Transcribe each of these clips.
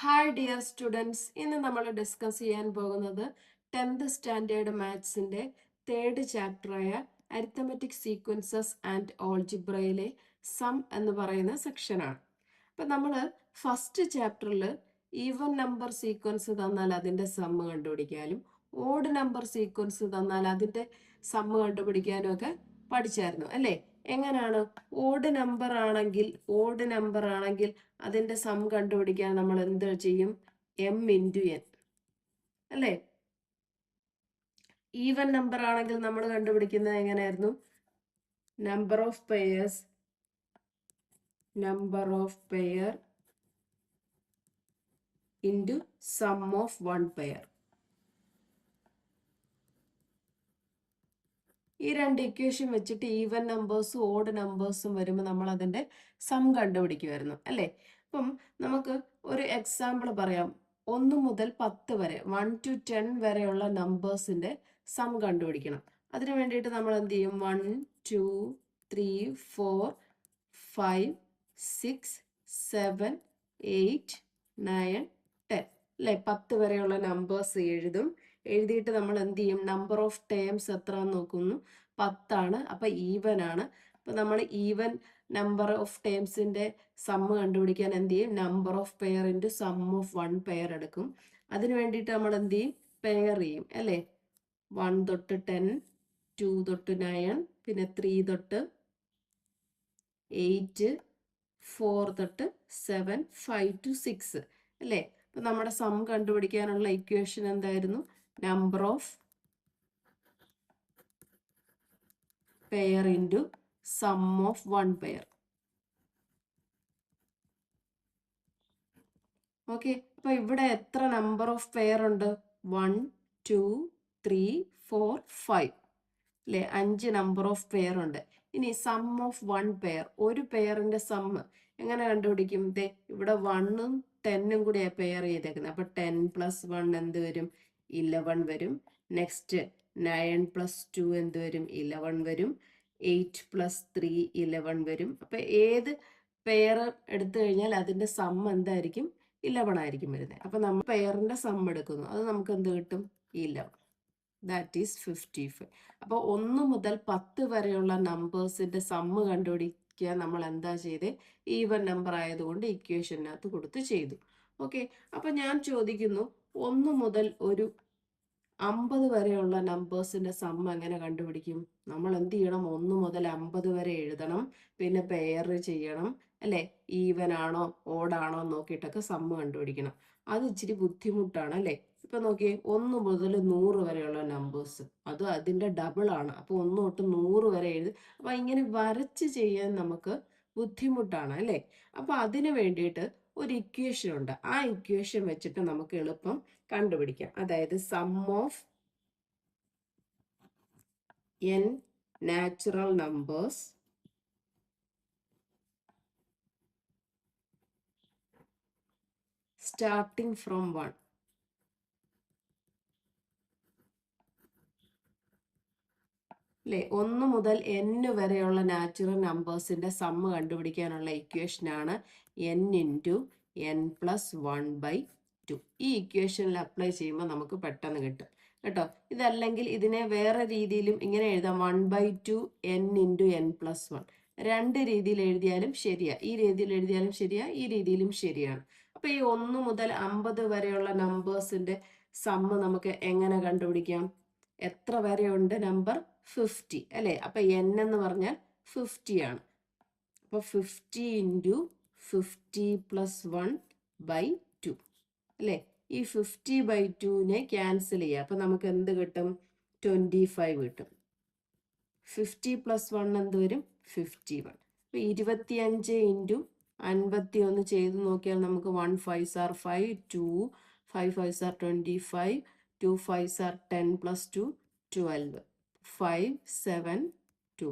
Hi dear students, ഇന്ന് നമ്മൾ discuss ചെയ്യാൻ പോകുന്നത് 10th സ്റ്റാൻഡേർഡ് മാത്സിൻ്റെ 3rd ചാപ്റ്ററായ അരിത്തമെറ്റിക് സീക്വൻസസ് ആൻഡ് ഓൾജിബ്രയിലെ സം എന്ന് പറയുന്ന സെക്ഷനാണ്. അപ്പം നമ്മൾ ഫസ്റ്റ് ചാപ്റ്ററിൽ ഈവൻ നമ്പർ സീക്വൻസ് തന്നാൽ അതിൻ്റെ സമ്മ് കണ്ടുപിടിക്കാനും ഓഡ് നമ്പർ സീക്വൻസ് തന്നാൽ അതിൻ്റെ സമ്മ് കണ്ടുപിടിക്കാനും ഒക്കെ പഠിച്ചായിരുന്നു അല്ലേ? എങ്ങനെയാണ്? ഓഡ് നമ്പർ ആണെങ്കിൽ അതിന്റെ സം കണ്ടുപിടിക്കാൻ നമ്മൾ എന്ത് ചെയ്യും? m ഇൻറ്റു n അല്ലേ? ഈവൻ നമ്പർ ആണെങ്കിൽ നമ്മൾ കണ്ടുപിടിക്കുന്നത് എങ്ങനെയായിരുന്നു? Number of pair into sum of one pair. ഈ രണ്ട് ഇക്വേഷൻ വെച്ചിട്ട് ഈവൻ നമ്പേഴ്സും ഓഡ് നമ്പേഴ്സും വരുമ്പോൾ നമ്മൾ അതിൻ്റെ സം കണ്ടുപിടിക്കുമായിരുന്നു അല്ലേ? അപ്പം നമുക്ക് ഒരു എക്സാമ്പിൾ പറയാം. 1 മുതൽ 10 വരെ 1 to 10 വരെയുള്ള നമ്പേഴ്സിൻ്റെ സം കണ്ടുപിടിക്കണം. അതിന് വേണ്ടിയിട്ട് നമ്മൾ എന്ത് ചെയ്യും? 1 2 3 4 5 6 7 8 9 10 അല്ലേ? 10 വരെയുള്ള നമ്പേഴ്സ് എഴുതിയിട്ട് നമ്മൾ എന്ത് ചെയ്യും? നമ്പർ ഓഫ് ടേംസ് എത്ര നോക്കുന്നു? 10 അപ്പൊ ഈവൻ ആണ്. അപ്പൊ നമ്മൾ ഈവൻ നമ്പർ ഓഫ് ടേംസിന്റെ സമ്മ് കണ്ടുപിടിക്കാൻ എന്ത് ചെയ്യും? Number of pair into sum of one pair എടുക്കും. അതിന് വേണ്ടിയിട്ട് നമ്മൾ എന്ത് ചെയ്യും? പെയർ ചെയ്യും അല്ലേ? 1 തൊട്ട് 10, 2 തൊട്ട് 9, പിന്നെ 3 തൊട്ട് 8, 4 തൊട്ട് 7, 5 to 6 അല്ലേ? അപ്പൊ നമ്മുടെ സം കണ്ടുപിടിക്കാനുള്ള ഇക്വേഷൻ എന്തായിരുന്നു? Number of pair into sum of one pair. Okay, അപ്പൊ ഇവിടെ എത്ര നമ്പർ ഓഫ് പെയർ ഉണ്ട്? 1 2 3 4 5 അല്ലേ? 5 നമ്പർ ഓഫ് പെയർ ഉണ്ട്. ഇനി സം ഓഫ് വൺ പെയർ, ഒരു പെയറിന്റെ സമ്മ് എങ്ങനെ കണ്ടുപിടിക്കും? ദേ ഇവിടെ 1ഉം 10ഉം കൂടി പെയർ ചെയ്തേക്കുന്നത്. അപ്പൊ 10 പ്ലസ് 1 എന്ത് വരും? 11 വരും. നെക്സ്റ്റ് 9 പ്ലസ് 2 എന്ത് വരും? 11 വരും. 8 പ്ലസ് 3 11 വരും. അപ്പൊ ഏത് പെയർ എടുത്തു കഴിഞ്ഞാൽ അതിന്റെ സം എന്തായിരിക്കും? 11 ആയിരിക്കും വരുന്നത്. അപ്പൊ നമ്മൾ പെയറിന്റെ സം എടുക്കുന്നു. അത് നമുക്ക് എന്ത് കിട്ടും? 11. That is 55. അപ്പോൾ 1 മുതൽ 10 വരെയുള്ള നമ്പേഴ്സിന്റെ സമ്മ് കണ്ടുപിടിക്കാൻ നമ്മൾ എന്താ ചെയ്തേ? ഈവൻ നമ്പർ ആയതുകൊണ്ട് ഇക്വേഷനകത്ത് കൊടുത്ത് ചെയ്തു. ഓക്കെ, അപ്പൊ ഞാൻ ചോദിക്കുന്നു, 1 മുതൽ ഒരു 50 വരെയുള്ള നമ്പേഴ്സിന്റെ സമ്മ് എങ്ങനെ കണ്ടുപിടിക്കും? നമ്മൾ എന്ത് ചെയ്യണം? 1 മുതൽ 50 വരെ എഴുതണം, പിന്നെ പെയർ ചെയ്യണം അല്ലെ? ഈവൻ ആണോ ഓടാണോ നോക്കിയിട്ടൊക്കെ സമ്മ് കണ്ടുപിടിക്കണം. അത് ഇച്ചിരി ബുദ്ധിമുട്ടാണ് അല്ലേ? ഇപ്പൊ നോക്കിയേ, 1 മുതൽ 100 വരെയുള്ള നമ്പേഴ്സ്, അത് അതിന്റെ ഡബിൾ ആണ്. അപ്പൊ 1 തൊട്ട് 100 വരെ എഴുതി. അപ്പൊ ഇങ്ങനെ വരച്ച് ചെയ്യാൻ നമുക്ക് ബുദ്ധിമുട്ടാണ് അല്ലേ? അപ്പൊ അതിന് വേണ്ടിയിട്ട് ഒരു ഇക്വേഷൻ ഉണ്ട്. ആ ഇക്വേഷൻ വെച്ചിട്ട് നമുക്ക് എളുപ്പം കണ്ടുപിടിക്കാം. അതായത് sum of n natural numbers starting from 1. അല്ലേ? 1 മുതൽ n വരെയുള്ള നാച്ചുറൽ നമ്പേഴ്സിന്റെ സമ്മ് കണ്ടുപിടിക്കാനുള്ള ഇക്വേഷനാണ് n ഇൻറ്റു n പ്ലസ് 1/2. ഈ ഇക്വേഷനിൽ അപ്ലൈ ചെയ്യുമ്പോൾ നമുക്ക് പെട്ടെന്ന് കിട്ടും കേട്ടോ. ഇതല്ലെങ്കിൽ ഇതിനെ വേറെ രീതിയിലും ഇങ്ങനെ എഴുതാം. 1/2 n ഇൻറ്റു n പ്ലസ് 1. രണ്ട് രീതിയിൽ എഴുതിയാലും ശരിയാ. ഈ രീതിയിൽ എഴുതിയാലും ശരിയാ, ഈ രീതിയിലും ശരിയാണ്. അപ്പൊ ഈ 1 മുതൽ 50 വരെയുള്ള നമ്പേഴ്സിന്റെ സമ്മ് നമുക്ക് എങ്ങനെ കണ്ടുപിടിക്കാം? എത്ര വരെയുണ്ട് നമ്പർ? 50 അല്ലേ? അപ്പൊ n എന്ന് പറഞ്ഞാൽ 50 ആണ്. അപ്പൊ 50 ഇൻറ്റു 50 പ്ലസ് 1/2 അല്ലേ? ഈ 50/2നെ ക്യാൻസൽ ചെയ്യുക. അപ്പൊ നമുക്ക് എന്ത് കിട്ടും? 25 കിട്ടും. 50 പ്ലസ് 1 എന്ത് വരും? 51. അപ്പൊ 25 ഇൻറ്റു 51 ചെയ്ത് നോക്കിയാൽ നമുക്ക് 1 5s are 5, 2 5 5s are 25, 2 5s are 10 plus 2 12, 5 7 2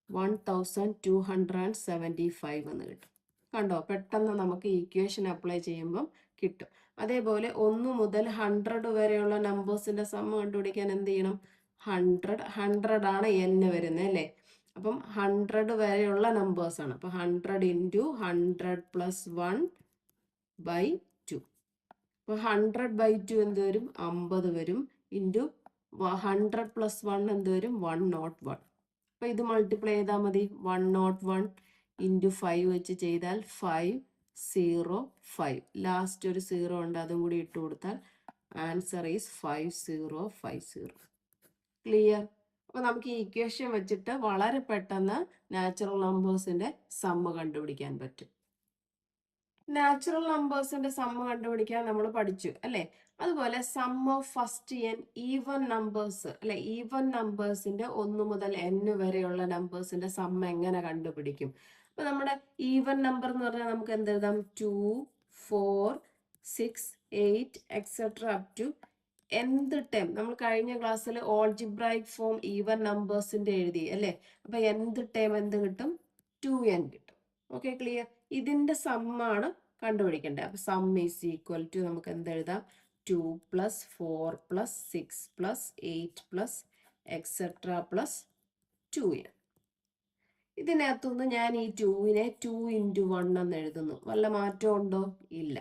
1275 എന്ന് കിട്ടും. കണ്ടോ? പെട്ടെന്ന് നമുക്ക് ഇക്വേഷൻ അപ്ലൈ ചെയ്യുമ്പം കിട്ടും. അതേപോലെ 1 മുതൽ 100 വരെയുള്ള നമ്പേഴ്സിന്റെ സമ്മ് കണ്ടുപിടിക്കാൻ എന്ത് ചെയ്യണം? 100 ആണ് n വരുന്നത് അല്ലേ? അപ്പം 100 വരെയുള്ള നമ്പേഴ്സ് ആണ്. അപ്പൊ 100 ഇൻറ്റു 100 പ്ലസ് 1/2 അപ്പോൾ 100/2 എന്ത് വരും? 50 വരും. ഇൻറ്റു 100 + 1 എന്ത് വരും? 101. അപ്പോൾ ഇത് മൾട്ടിപ്ലൈ ചെയ്താൽ മതി. 101 ഇൻറ്റു 5 വെച്ച് ചെയ്താൽ 505. ലാസ്റ്റ് ഒരു 0 ഉണ്ട്, അതും കൂടി ഇട്ട് കൊടുത്താൽ ആൻസർ ഈസ് 5050. ക്ലിയർ? അപ്പോൾ നമുക്ക് ഈ ഇക്വേഷൻ വെച്ചിട്ട് വളരെ പെട്ടെന്ന് നാച്ചുറൽ നമ്പേഴ്സിന്റെ സമ്മ് കണ്ടുപിടിക്കാൻ പറ്റും. നാച്ചുറൽ നമ്പേഴ്സിന്റെ സമ്മ് കണ്ടുപിടിക്കാൻ നമ്മൾ പഠിച്ചു അല്ലേ? അതുപോലെ sum of first n even numbers അല്ലെ, ഈവൻ നമ്പേഴ്സിന്റെ 1 മുതൽ n വരെയുള്ള നമ്പേഴ്സിന്റെ സമ്മ് എങ്ങനെ കണ്ടുപിടിക്കും? അപ്പൊ നമ്മുടെ ഈവൻ നമ്പർ എന്ന് പറഞ്ഞാൽ നമുക്ക് എന്ത് എഴുതാം? 2 4 6 8 etcetera up to nth time. നമ്മൾ കഴിഞ്ഞ ക്ലാസ്സിൽ ഓൾജിബ്രൈക് ഫോം ഈവൻ നമ്പേഴ്സിന്റെ എഴുതി അല്ലേ? അപ്പൊ nth ടൈം എന്ത് കിട്ടും? 2n കിട്ടും. Okay, clear? ഇതിന്റെ സമ്മാണ് കണ്ടുപിടിക്കേണ്ടത്. അപ്പൊ സം ഈസ് ഈക്വൽ ടു നമുക്ക് എന്ത് എഴുതാം? 2 + 4 + 6 + 8 + എക്സെട്ര + 2n. ഇതിനകത്തുനിന്ന് ഞാൻ ഈ 2നെ 2 × 1 എന്ന് എഴുതുന്നു. വല്ല മാറ്റം ഉണ്ടോ? ഇല്ല.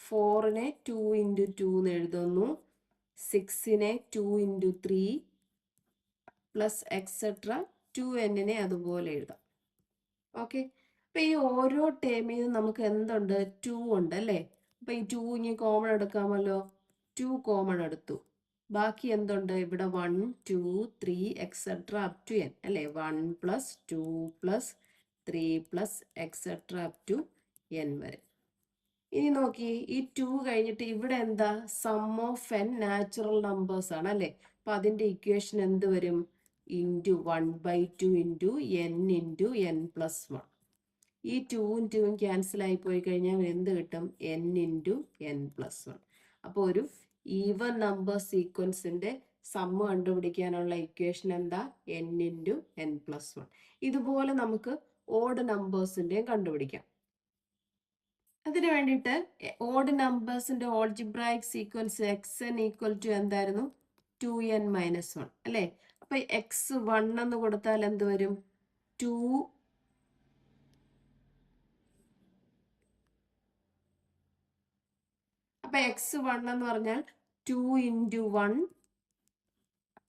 4നെ 2 × 2 എന്ന് എഴുതുന്നു. 6നെ 2 × 3 + എക്സെട്ര 2n അതുപോലെ എഴുതാം. ഓക്കെ, അപ്പൊ ഈ ഓരോ ടേമിനും നമുക്ക് എന്തുണ്ട്? 2 ഉണ്ട് അല്ലേ? അപ്പൊ ഈ 2 ഇനി കോമൺ എടുക്കാമല്ലോ. 2 കോമൺ എടുത്തു. ബാക്കി എന്തുണ്ട്? ഇവിടെ 1 2 3 എക്സെട്ര അപ് ടു n അല്ലേ? 1 + 2 + 3 + എക്സെട്ര അപ് ടു n വരെ. ഇനി നോക്കി, ഈ 2 കഴിഞ്ഞിട്ട് ഇവിടെ എന്താ? Sum of n natural numbers ആണ് അല്ലേ? അപ്പൊ അതിന്റെ ഇക്വേഷൻ എന്ത് വരും? Into 1/2 into n into n + 1. ഈ 2ഉം 2ഉം ക്യാൻസൽ ആയി പോയി കഴിഞ്ഞാൽ എന്ത് കിട്ടും? n into n + 1. അപ്പോൾ ഒരു ഈവൻ നമ്പർ സീക്വൻസിന്റെ സമ്മ് കണ്ടുപിടിക്കാനുള്ള ഇക്വേഷൻ എന്താ? n into n + 1. ഇതുപോലെ നമുക്ക് ഓഡ് നമ്പേഴ്സിന്റെയും കണ്ടുപിടിക്കാം. അതിന് വേണ്ടിയിട്ട് ഓഡ് നമ്പേഴ്സിന്റെ ഓൾജിബ്രായിക് സീക്വൻസ് xn = എന്തായിരുന്നു? 2n - 1 അല്ലേ? അപ്പൊ x1 എന്ന് കൊടുത്താൽ എന്ത് വരും? 2. അപ്പൊ x1 എന്ന് പറഞ്ഞാൽ 2 × 1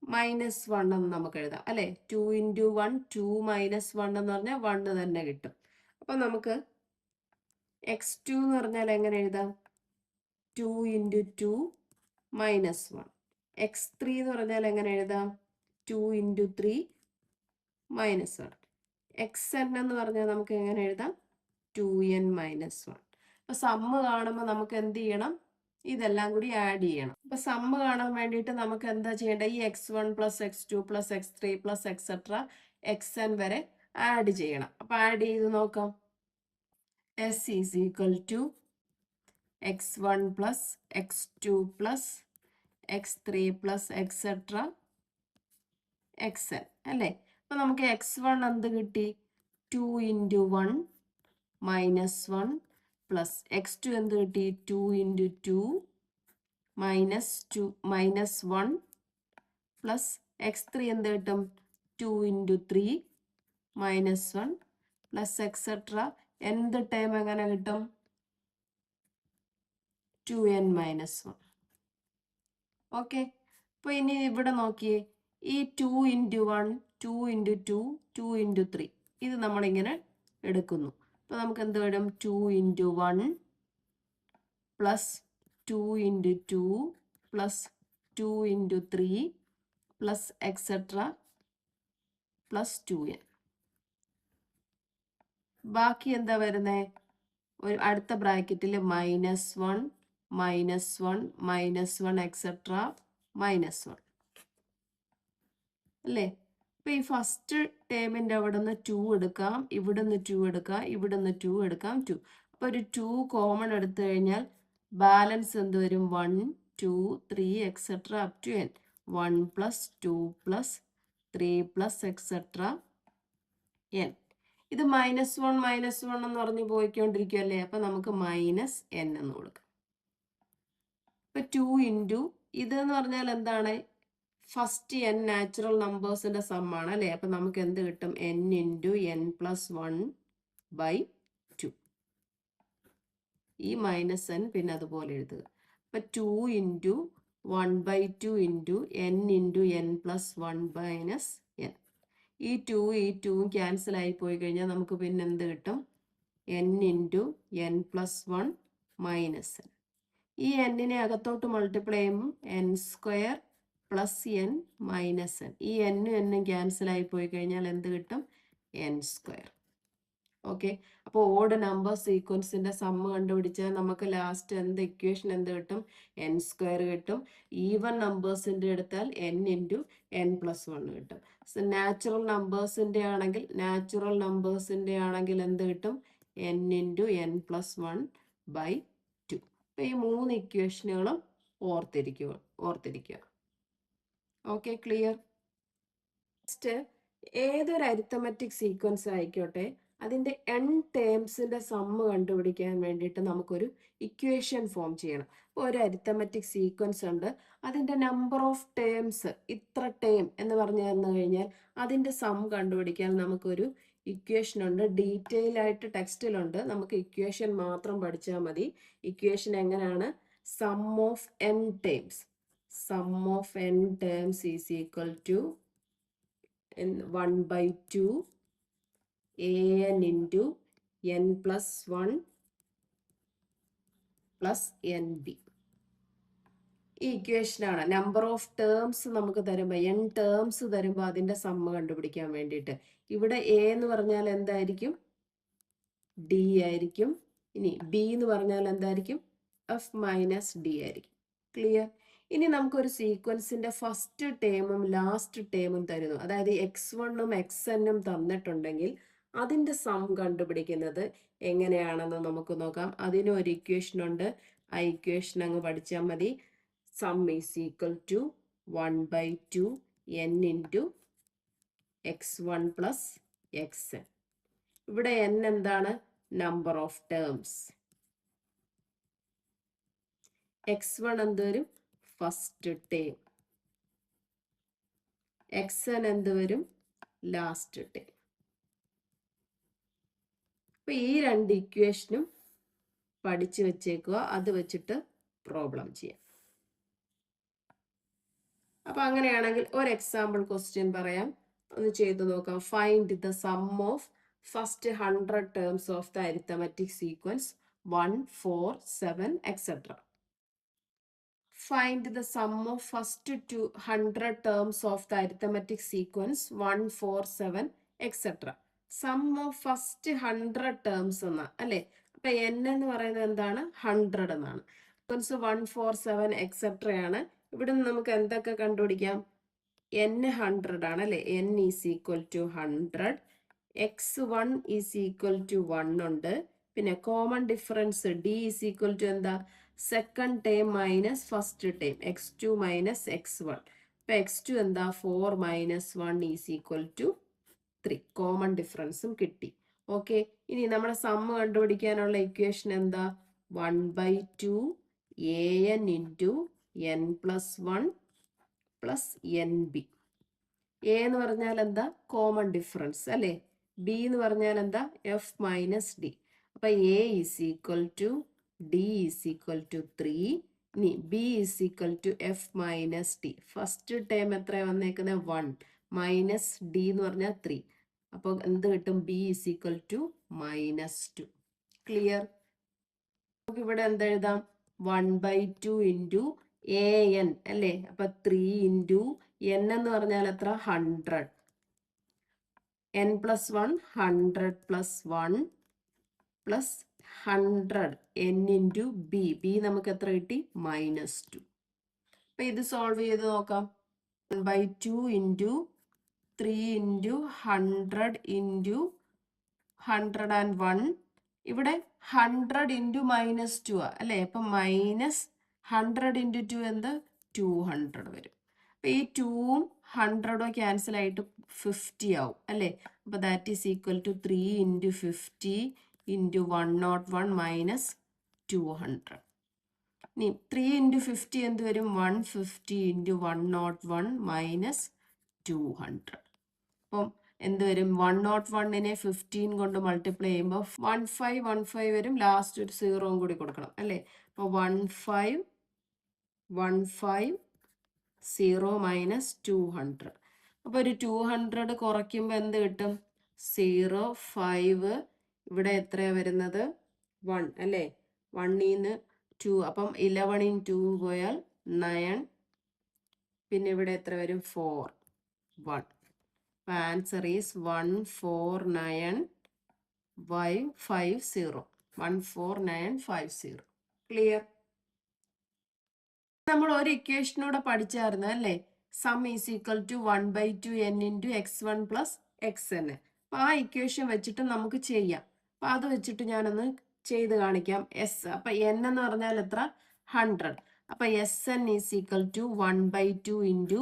- 1 എന്ന് നമുക്ക് എഴുതാം അല്ലെ? 2 × 1 2 - 1 എന്ന് പറഞ്ഞാൽ 1 തന്നെ കിട്ടും. അപ്പൊ നമുക്ക് x2 എന്ന് പറഞ്ഞാൽ എങ്ങനെ എഴുതാം? 2 × 2 - 1. x3 എന്ന് പറഞ്ഞാൽ എങ്ങനെ എഴുതാം? 2 × 3 - 1. xn എന്ന് പറഞ്ഞാൽ നമുക്ക് എങ്ങനെ എഴുതാം? 2n - 1. അപ്പൊ സമ്മ് കാണുമ്പോൾ നമുക്ക് എന്ത് ചെയ്യണം? ഇതെല്ലാം കൂടി ആഡ് ചെയ്യണം. അപ്പൊ സമ്മ് കാണാൻ വേണ്ടിയിട്ട് നമുക്ക് എന്താ ചെയ്യേണ്ടത്? ഈ x1 + x2 + x3 + etcetera xn വരെ ആഡ് ചെയ്യണം. അപ്പൊ ആഡ് ചെയ്ത് നോക്കാം. s is equal to x1 + x2 + x3 + etcetera xn അല്ലേ? അപ്പൊ നമുക്ക് x1 എന്ത് കിട്ടി? 2 × 1 - 1 പ്ലസ് x2 എന്ത് കിട്ടി? 2 × 2 - 1 പ്ലസ് x3 എന്ത് കിട്ടും? 2 × 3 - 1 പ്ലസ് എക്സെട്ര എന്ത് ടൈം എങ്ങനെ കിട്ടും? 2n - 1. ഓക്കെ, അപ്പൊ ഇനി ഇവിടെ നോക്കിയേ, ഈ 2 × 1 2 × 2 2 × 3 ഇത് നമ്മളിങ്ങനെ എടുക്കുന്നു. അപ്പൊ നമുക്ക് എന്ത് വരും? 2 × 1 plus 2 × 2 plus 2 × 3 plus etcetera plus 2n. ബാക്കി എന്താ വരുന്നേ? ഒരു അടുത്ത ബ്രാക്കറ്റിൽ -1 -1 -1 എക്സെട്ര -1 അല്ലേ? അപ്പൊ ഈ ഫസ്റ്റ് ടേമിന്റെ അവിടെ നിന്ന് 2 എടുക്കാം, ഇവിടുന്ന് 2 എടുക്കാം, ഇവിടുന്ന് 2 എടുക്കാം, 2. അപ്പൊ ഒരു 2 കോമൺ എടുത്തു കഴിഞ്ഞാൽ ബാലൻസ് എന്ത് വരും? 1 2 3 etcetera up to n. 1 + 2 + 3 + etcetera n. ഇത് -1 -1 എന്ന് പറഞ്ഞ് പോയിക്കൊണ്ടിരിക്കുമല്ലേ? അപ്പൊ നമുക്ക് -n എന്ന് കൊടുക്കാം. ഇപ്പൊ 2 × ഇതെന്ന് പറഞ്ഞാൽ എന്താണ്? ഫസ്റ്റ് n നാച്ചുറൽ നമ്പേഴ്സിന്റെ സമ്മാണ് അല്ലേ? അപ്പൊ നമുക്ക് എന്ത് കിട്ടും? n × n + 1/2. ഈ -n പിന്നെ അതുപോലെ എഴുതുക. അപ്പം 2 into 1/2 into n into n plus 1 minus n. ഈ 2 ഈ 2 ക്യാൻസൽ ആയി പോയി കഴിഞ്ഞാൽ നമുക്ക് പിന്നെ എന്ത് കിട്ടും? n into n plus 1 minus n. ഈ എന്നിനെ അകത്തോട്ട് മൾട്ടിപ്ലൈ ചെയ്യുമ്പോൾ n square plus n minus n. ഈ എന്നും എന്നും ക്യാൻസൽ ആയി പോയി കഴിഞ്ഞാൽ എന്ത് കിട്ടും? n square. ഓക്കെ, അപ്പോൾ ഓഡ് നമ്പർ സീക്വൻസിന്റെ സമ്മ് കണ്ടുപിടിച്ചാൽ നമുക്ക് ലാസ്റ്റ് എന്ത് ഇക്വേഷൻ എന്ത് കിട്ടും? n സ്ക്വയർ കിട്ടും. ഈവൻ നമ്പേഴ്സിന്റെ എടുത്താൽ n ഇൻറ്റു n പ്ലസ് 1 കിട്ടും. നാച്ചുറൽ നമ്പേഴ്സിന്റെ ആണെങ്കിൽ എന്ത് കിട്ടും? n into n plus 1/2. അപ്പൊ ഈ 3 ഇക്വേഷനുകളും ഓർത്തിരിക്കുക. Okay, clear? നെക്സ്റ്റ്, ഏതൊരു അരിത്തമെറ്റിക് സീക്വൻസ് ആയിക്കോട്ടെ, അതിന്റെ n ടേംസിന്റെ സമ്മ് കണ്ടുപിടിക്കാൻ വേണ്ടിയിട്ട് നമുക്കൊരു ഇക്വേഷൻ ഫോം ചെയ്യണം. അപ്പോൾ ഒരു അരിത്തമെറ്റിക് സീക്വൻസ് ഉണ്ട്, അതിന്റെ നമ്പർ ഓഫ് ടേംസ് ഇത്ര ടേം എന്ന് പറഞ്ഞു തന്നു കഴിഞ്ഞാൽ അതിന്റെ സം കണ്ടുപിടിക്കാൻ നമുക്കൊരു ഇക്വേഷൻ ഉണ്ട്. ഡീറ്റെയിൽ ആയിട്ട് ടെക്സ്റ്റിലുണ്ട്, നമുക്ക് ഇക്വേഷൻ മാത്രം പഠിച്ചാൽ മതി. ഇക്വേഷൻ എങ്ങനെയാണ്? Sum of n terms is equal to 1/2 an into n plus 1 plus nb. ഈ ഇക്വേഷനാണ്. നമ്പർ ഓഫ് ടേംസ് നമുക്ക് തരുമ്പോൾ n ടേംസ് തരുമ്പോൾ അതിന്റെ സമ്മ് കണ്ടുപിടിക്കാൻ വേണ്ടിയിട്ട് ഇവിടെ a എന്ന് പറഞ്ഞാൽ എന്തായിരിക്കും? d ആയിരിക്കും. ഇനി b എന്ന് പറഞ്ഞാൽ എന്തായിരിക്കും? f മൈനസ് d ആയിരിക്കും. ക്ലിയർ? ഇനി നമുക്കൊരു സീക്വൻസിന്റെ ഫസ്റ്റ് ടേമും ലാസ്റ്റ് ടേമും തരുന്നു, അതായത് x1ഉം xnഉം തന്നിട്ടുണ്ടെങ്കിൽ അതിന്റെ സം കണ്ടുപിടിക്കുന്നത് എങ്ങനെയാണെന്ന് നമുക്ക് നോക്കാം. അതിന് ഒരു ഇക്വേഷൻ ഉണ്ട്, ആ ഇക്വേഷൻ അങ്ങ് പഠിച്ചാൽ മതി. Sum is equal to 1/2 n into x1 plus xn. ഇവിടെ n എന്താണ്? Number of terms. x1 എന്ത് വരും? First term. xn എന്ത് വരും? Last term. അപ്പൊ ഈ രണ്ട് ഇക്വേഷനും പഠിച്ചു വെച്ചേക്കുക, അത് വെച്ചിട്ട് പ്രോബ്ലം ചെയ്യാം. അപ്പൊ അങ്ങനെയാണെങ്കിൽ ഒരു എക്സാമ്പിൾ ക്വസ്റ്റ്യൻ പറയാം, ഒന്ന് ചെയ്തു നോക്കാം. Find the sum of first 100 terms of the arithmetic sequence 1, 4, 7 etc. Find the sum of first 100 terms of the arithmetic sequence 1, 4, 7 etc. Sum of first 100 terms എന്നാ അല്ലേ? അപ്പൊ n എന്ന് പറയുന്നത് എന്താണ്? 100 എന്നാണ്. Sequence 1, 4, 7 etc. ആണ്. ഇവിടെ നിന്ന് നമുക്ക് എന്തൊക്കെ കണ്ടുപിടിക്കാം? n 100 ആണ് അല്ലേ? n is equal to 100. x1 is equal to 1 ഉണ്ട്. പിന്നെ common difference d is equal to എന്താ? Second term minus first term, x2 minus x1. അപ്പൊ x2 എന്താ? 4 minus 1 is equal to 3. Common ഡിഫറൻസും കിട്ടി. ഓക്കെ, ഇനി നമ്മുടെ സമ്മ് കണ്ടുപിടിക്കാനുള്ള ഇക്വേഷൻ എന്താ? 1/2 an into n plus 1 plus nb. a എന്ന് പറഞ്ഞാൽ എന്താ? കോമൺ ഡിഫറൻസ് അല്ലേ? b എന്ന് പറഞ്ഞാൽ എന്താ? f minus d. അപ്പൊ a is equal to d is equal to 3. ഇനി b is equal to f minus d. First term എത്ര വന്നേക്കുന്നത്? 1 മൈനസ് d എന്ന് പറഞ്ഞാൽ 3. അപ്പോൾ എന്ത് കിട്ടും? b is equal to -2. Clear? നമുക്ക് ഇവിടെ എന്തെഴുതാം? 1/2 ഇൻറ്റു an അല്ലേ? അപ്പൊ 3 ഇൻറ്റു n എന്ന് പറഞ്ഞാൽ എത്ര? 100. n plus 1 100 plus 1 plus 100 n into b നമുക്ക് എത്ര കിട്ടി? -2. അപ്പൊ ഇത് സോൾവ് ചെയ്ത് നോക്കാം. 1/2 ഇൻറ്റു 3 ഇൻറ്റു 100 ഇൻറ്റു 101. ഇവിടെ 100 ഇൻറ്റു -2 അല്ലേ? അപ്പൊ -100 ഇൻറ്റു 2 എന്ത്? 200 വരും. അപ്പൊ ഈ 2ഉം 100ഉം ക്യാൻസൽ ആയിട്ട് 50 ആവും അല്ലേ? അപ്പൊ that is equal to 3 into 50 into 101 minus 200. ഇനി 3 ഇൻറ്റു 50 എന്ത് വരും? 150 ഇൻറ്റു 101 മൈനസ് 200. അപ്പം എന്ത് വരും? 101നെ 15 കൊണ്ട് മൾട്ടിപ്ലൈ ചെയ്യുമ്പോൾ 1515 വരും. ലാസ്റ്റ് ഒരു 0 കൂടി കൊടുക്കണം അല്ലേ? അപ്പോൾ 15 150 മൈനസ് 200. അപ്പോൾ ഒരു 200 കുറയ്ക്കുമ്പോൾ എന്ത് കിട്ടും? 0, 5. ഇവിടെ എത്രയാണ് വരുന്നത്? 1 അല്ലേ? 1ൽ നിന്ന് 2. അപ്പം 11 ൽ 2 പോയാൽ 9. പിന്നെ ഇവിടെ എത്ര വരും? 4, 1. അപ്പോൾ ആൻസർ ഈസ് 14950. 14950. ക്ലിയർ? നമ്മൾ ഒരു ഇക്വേഷനൂടെ പഠിച്ചായിരുന്നു അല്ലേ? Sum is equal to 1/2 n into x1 plus xn. അപ്പോൾ ആ ഇക്വേഷൻ വെച്ചിട്ട് നമുക്ക് ചെയ്യാം. അപ്പോൾ അത് വെച്ചിട്ട് ഞാനൊന്ന് ചെയ്ത് കാണിക്കാം. അപ്പം n എന്ന് പറഞ്ഞാൽ എത്ര? 100. അപ്പം Sn is equal to 1/2 into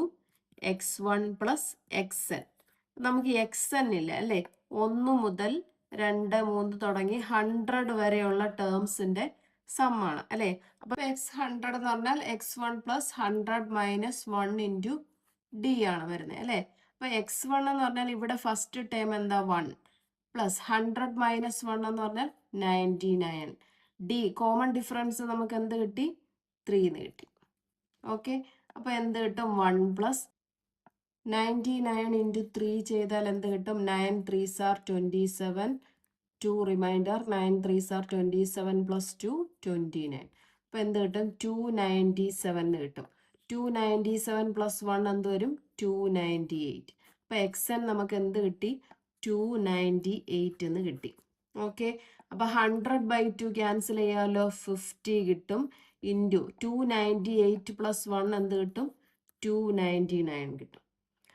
x1 plus xn. നമുക്ക് xn ഇല്ല അല്ലേ? 1 മുതൽ 2, 3 തുടങ്ങി 100 വരെയുള്ള ടേംസിന്റെ സമ്മാണ് അല്ലേ? അപ്പൊ x100 എന്ന് പറഞ്ഞാൽ x1 plus 100 minus 1 into D ആണ് വരുന്നത് അല്ലേ? അപ്പൊ x1 എന്ന് പറഞ്ഞാൽ ഇവിടെ ഫസ്റ്റ് ടേം എന്താ? 1 പ്ലസ് 100 മൈനസ് 1 എന്ന് പറഞ്ഞാൽ 99. ഡി കോമൺ ഡിഫറൻസ് നമുക്ക് എന്ത് കിട്ടി? 3 എന്ന് കിട്ടി. ഓക്കെ, അപ്പൊ എന്ത് കിട്ടും? 1 പ്ലസ് 99 ഇൻറ്റു 3 ചെയ്താൽ എന്ത് കിട്ടും? 9 3s are 27. 2 reminder. 9 3s are 27 plus 2 29. അപ്പോൾ എന്ത് കിട്ടും? 297 കിട്ടും. 297 പ്ലസ് 1 എന്ത് വരും? 298. അപ്പോൾ xn നമുക്ക് എന്ത് കിട്ടി? 298 എന്ന് കിട്ടി. ഓക്കെ, അപ്പോൾ 100/2 ക്യാൻസൽ ചെയ്യാമല്ലോ. 50 കിട്ടും. ഇൻറ്റു 298 പ്ലസ് 1 എന്ത് കിട്ടും? 299 കിട്ടും.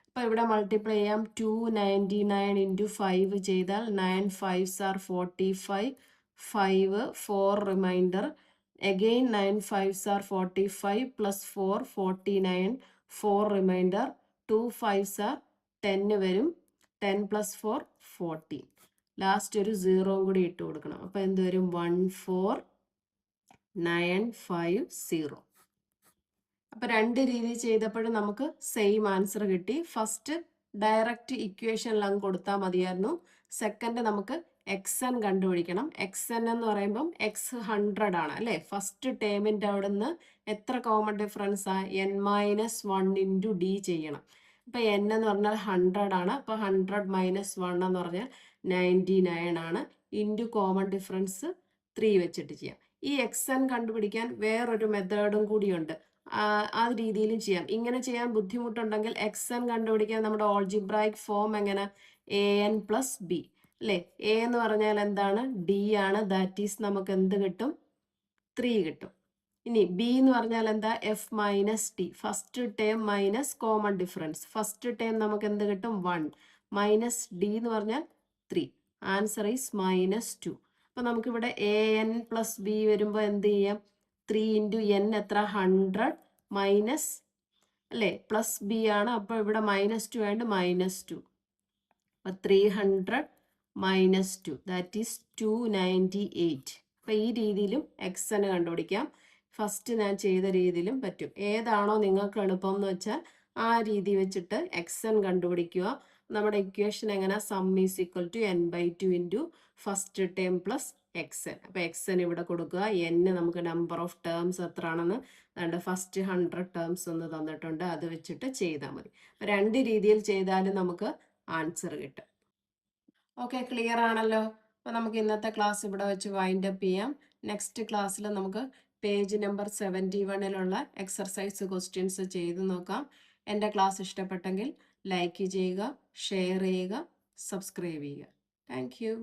അപ്പോൾ ഇവിടെ മൾട്ടിപ്ലൈ ചെയ്യാം. 299 ഇൻറ്റു 5 ചെയ്താൽ 9 5s are 45. 5 4 remainder. Again 9 5s are 45 plus 4 49. 4 remainder. 2 5s are 10 വരും. 10 പ്ലസ് 4 14. ലാസ്റ്റ് ഒരു 0 കൂടി ഇട്ട് കൊടുക്കണം. അപ്പോൾ എന്ത് വരും? 14950. അപ്പൊ രണ്ട് രീതി ചെയ്തപ്പോഴും നമുക്ക് സെയിം ആൻസർ കിട്ടി. ഫസ്റ്റ് ഡയറക്റ്റ് ഇക്വേഷനിൽ അങ്ങ് കൊടുത്താൽ മതിയായിരുന്നു. സെക്കൻഡ് നമുക്ക് xn കണ്ടുപിടിക്കണം. xn എന്ന് പറയുമ്പം x100 ആണ് അല്ലേ? ഫസ്റ്റ് ടേമിൻ്റെ അവിടെ നിന്ന് എത്ര കോമൺ ഡിഫറൻസ് ആ? n-1 ഇൻറ്റു ഡി ചെയ്യണം. അപ്പം n എന്ന് പറഞ്ഞാൽ 100 ആണ്. അപ്പോൾ 100 മൈനസ് 1 എന്ന് പറഞ്ഞാൽ 99 ആണ്. ഇൻറ്റു കോമൺ ഡിഫറൻസ് 3 വെച്ചിട്ട് ചെയ്യാം. ഈ xn കണ്ടുപിടിക്കാൻ വേറൊരു മെത്തേഡും കൂടിയുണ്ട്. ആ രീതിയിലും ചെയ്യാം. ഇങ്ങനെ ചെയ്യാൻ ബുദ്ധിമുട്ടുണ്ടെങ്കിൽ xn കണ്ടുപിടിക്കാൻ നമ്മുടെ ഓൾജിബ്രായിക് ഫോം എങ്ങനെ? an പ്ലസ് ബി അല്ലേ? a എന്ന് പറഞ്ഞാൽ എന്താണ്? d ആണ്. ദാറ്റ് ഈസ് നമുക്ക് എന്ത് കിട്ടും? 3 കിട്ടും. ഇനി b എന്ന് പറഞ്ഞാൽ എന്താ? f minus T. First term minus common difference. First term നമുക്ക് എന്ത് കിട്ടും? 1 മൈനസ് ഡി എന്ന് പറഞ്ഞാൽ 3. Answer is -2. അപ്പം നമുക്കിവിടെ an പ്ലസ് ബി വരുമ്പോൾ എന്ത് ചെയ്യാം? 3 ഇൻറ്റു n എത്ര? 100 മൈനസ് അല്ലേ? പ്ലസ് ബി ആണ്. അപ്പോൾ ഇവിടെ -2 ആയതുകൊണ്ട് -2. അപ്പോൾ 300 -2 ദാറ്റ് ഈസ് 298. അപ്പോൾ ഈ രീതിയിലും xn കണ്ടുപിടിക്കാം. ഫസ്റ്റ് ഞാൻ ചെയ്ത രീതിയിലും പറ്റും. ഏതാണോ നിങ്ങൾക്ക് എളുപ്പം എന്ന് വെച്ചാൽ ആ രീതി വെച്ചിട്ട് xn കണ്ടുപിടിക്കുക. നമ്മുടെ ഇക്വേഷൻ എങ്ങനെ? Sum is equal to n/2 into first term plus xn. അപ്പോൾ xn ഇവിടെ കൊടുക്കുക. n നമുക്ക് നമ്പർ ഓഫ് ടേംസ് എത്ര ആണെന്ന് അതുകൊണ്ട് ഫസ്റ്റ് 100 ടേംസ് ഒന്ന് തന്നിട്ടുണ്ട്. അത് വെച്ചിട്ട് ചെയ്താൽ മതി. അപ്പോൾ രണ്ട് രീതിയിൽ ചെയ്താലും നമുക്ക് ആൻസർ കിട്ടും. ഓക്കെ, ക്ലിയർ ആണല്ലോ? അപ്പോൾ നമുക്ക് ഇന്നത്തെ ക്ലാസ് ഇവിടെ വെച്ച് വൈൻഡ് അപ്പ് ചെയ്യാം. നെക്സ്റ്റ് ക്ലാസ്സിൽ നമുക്ക് പേജ് നമ്പർ 71 എക്സർസൈസ് ക്വസ്റ്റ്യൻസ് ചെയ്ത് നോക്കാം. എൻ്റെ ക്ലാസ് ഇഷ്ടപ്പെട്ടെങ്കിൽ ലൈക്ക് ചെയ്യുക, ഷെയർ ചെയ്യുക, സബ്സ്ക്രൈബ് ചെയ്യുക. Thank you.